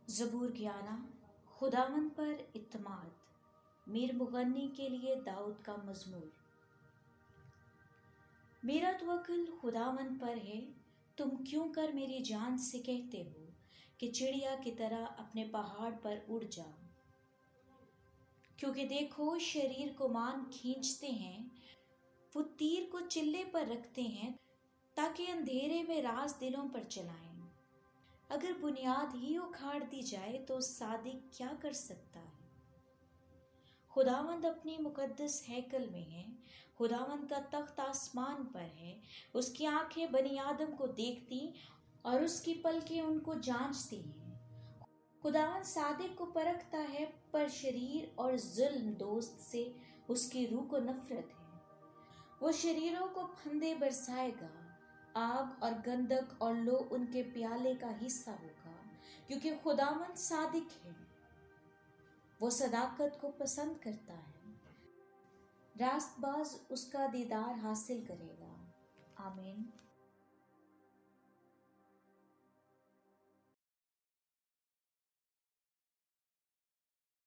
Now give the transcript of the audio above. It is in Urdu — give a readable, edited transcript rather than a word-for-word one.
زبور گیانہ، خداوند پر اعتماد، میر مغنی کے لیے داؤد کا مزمور۔ میرا توکل خداوند پر ہے، تم کیوں کر میری جان سے کہتے ہو کہ چڑیا کی طرح اپنے پہاڑ پر اڑ جا۔ کیونکہ دیکھو شریر کو مان کھینچتے ہیں، وہ تیر کو چلے پر رکھتے ہیں تاکہ اندھیرے میں راز دلوں پر چلائیں۔ اگر بنیاد ہی اکھاڑ دی جائے تو صادق کیا کر سکتا ہے؟ خداوند اپنی مقدس ہیکل میں ہے، خداوند کا تخت آسمان پر ہے، اس کی آنکھیں بنی آدم کو دیکھتی اور اس کی پلکیں ان کو جانچتی ہیں۔ خداوند صادق کو پرکھتا ہے، پر شریر اور ظلم دوست سے اس کی روح کو نفرت ہے۔ وہ شریروں کو پھندے برسائے گا، آگ اور گندھک اور لو ان کے پیالے کا حصہ ہوگا، کیونکہ خداوند صادق ہے، وہ صداقت کو پسند کرتا ہے، راست باز اس کا دیدار حاصل کرے گا۔ آمین۔